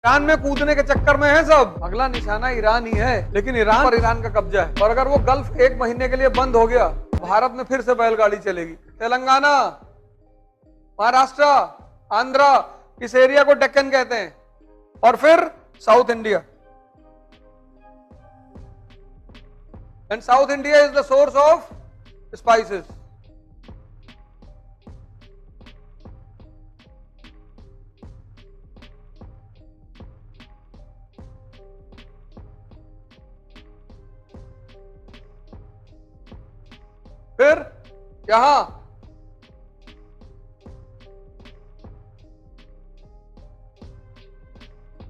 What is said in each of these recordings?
Iran में कूदने के चक्कर में है सब। अगला निशाना ईरान ही है, लेकिन ईरान पर ईरान का कब्जा है। और अगर वो गल्फ 1 महीने के लिए बंद हो गया, भारत में फिर से बैलगाड़ी चलेगी। तेलंगाना, महाराष्ट्र, आंध्रा, इस एरिया को डेक्कन कहते हैं। और फिर south India, and south India is the source of spices. फिर यहां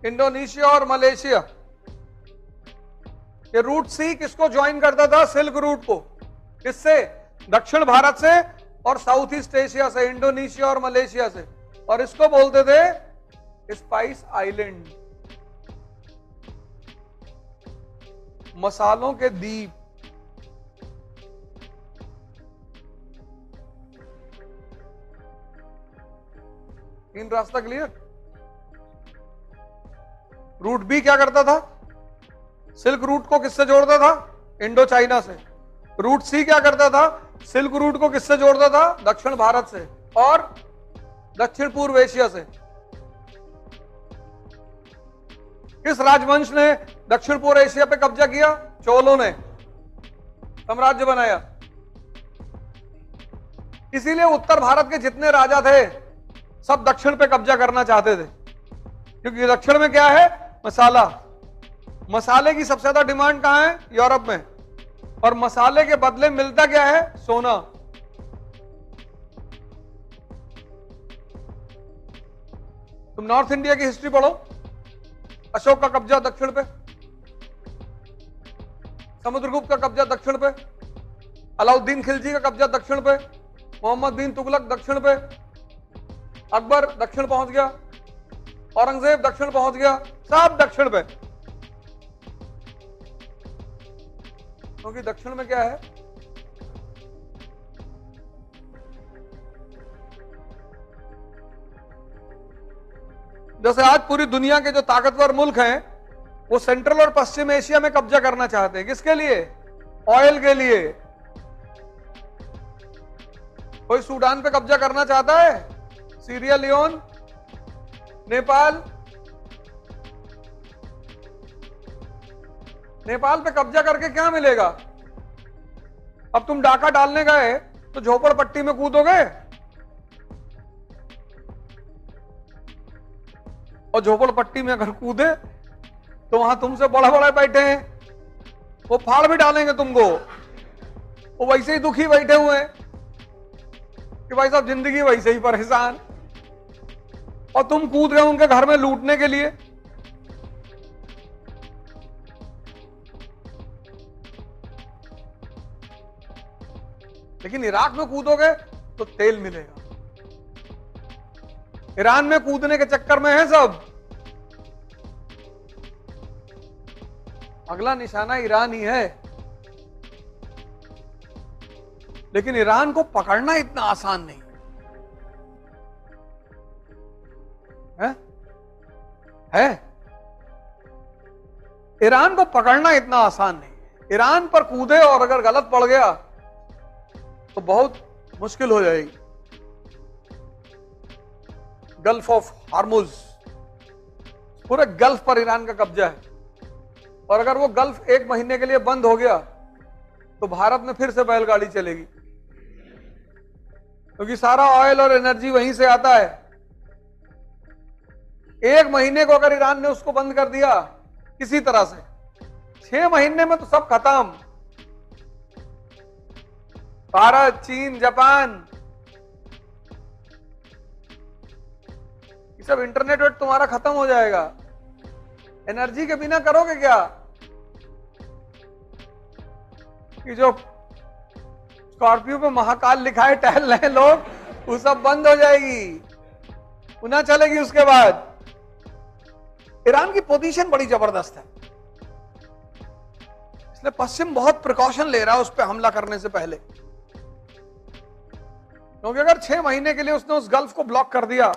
इंडोनेशिया और मलेशिया, ये रूट सी किसको ज्वाइन करता था? सिल्क रूट को। किससे? दक्षिण भारत से और साउथ ईस्ट एशिया से, इंडोनेशिया और मलेशिया से। और इसको बोलते थे स्पाइस आइलैंड, मसालों के द्वीप। तीन रास्ता क्लियर। रूट बी क्या करता था? सिल्क रूट को किससे जोड़ता था? इंडो चाइना से। रूट सी क्या करता था? सिल्क रूट को किससे जोड़ता था? दक्षिण भारत से और दक्षिण पूर्व एशिया से। किस राजवंश ने दक्षिण पूर्व एशिया पे कब्जा किया? चोलों ने साम्राज्य बनाया। इसीलिए उत्तर भारत के जितने राजा थे सब दक्षिण पे कब्जा करना चाहते थे, क्योंकि दक्षिण में क्या है? मसाला। मसाले की सबसे ज्यादा डिमांड कहां है? यूरोप में। और मसाले के बदले मिलता क्या है? सोना। तुम नॉर्थ इंडिया की हिस्ट्री पढ़ो। अशोक का कब्जा दक्षिण पे, समुद्रगुप्त का कब्जा दक्षिण पे, अलाउद्दीन खिलजी का कब्जा दक्षिण पे, मोहम्मद बिन तुगलक दक्षिण पे, अकबर दक्षिण पहुंच गया, औरंगजेब दक्षिण पहुंच गया, सब दक्षिण पे। क्योंकि दक्षिण में क्या है? जैसे आज पूरी दुनिया के जो ताकतवर मुल्क हैं वो सेंट्रल और पश्चिम एशिया में कब्जा करना चाहते हैं। किसके लिए? ऑयल के लिए। कोई सूडान पे कब्जा करना चाहता है? Syria Leone, Nepal. नेपाल पे कब्जा करके क्या मिलेगा? अब तुम डाका डालने गए तो झोपड़पट्टी में कूदोगे, और झोपड़पट्टी में अगर कूदे तो वहां तुमसे बड़े बड़े बैठे हैं, वो फाड़ भी डालेंगे तुमको। वो वैसे ही दुखी बैठे हुए हैं कि भाई साहब जिंदगी वैसे ही परेशान, और तुम कूद गए उनके घर में लूटने के लिए। लेकिन इराक में कूदोगे तो तेल मिलेगा। ईरान में कूदने के चक्कर में है सब। अगला निशाना ईरान ही है, लेकिन ईरान को पकड़ना इतना आसान नहीं है। ईरान को पकड़ना इतना आसान नहीं। ईरान पर कूदे और अगर गलत पड़ गया तो बहुत मुश्किल हो जाएगी। गल्फ ऑफ हार्मुज, पूरे गल्फ पर ईरान का कब्जा है। और अगर वो गल्फ 1 महीने के लिए बंद हो गया तो भारत में फिर से बैलगाड़ी चलेगी, क्योंकि सारा ऑयल और एनर्जी वहीं से आता है। 1 महीने को अगर ईरान ने उसको बंद कर दिया किसी तरह से, 6 महीने में तो सब खत्म। भारत, चीन, जापान, ये सब इंटरनेट वेट तुम्हारा खत्म हो जाएगा। एनर्जी के बिना करोगे क्या? कि जो स्कॉर्पियो पे महाकाल लिखा है टहल रहे लोग, वो सब बंद हो जाएगी, पुनः चलेगी उसके बाद। ईरान की पोजीशन बड़ी जबरदस्त है, इसलिए पश्चिम बहुत प्रिकॉशन ले रहा है उस पर हमला करने से पहले। क्योंकि अगर 6 महीने के लिए उसने उस गल्फ को ब्लॉक कर दिया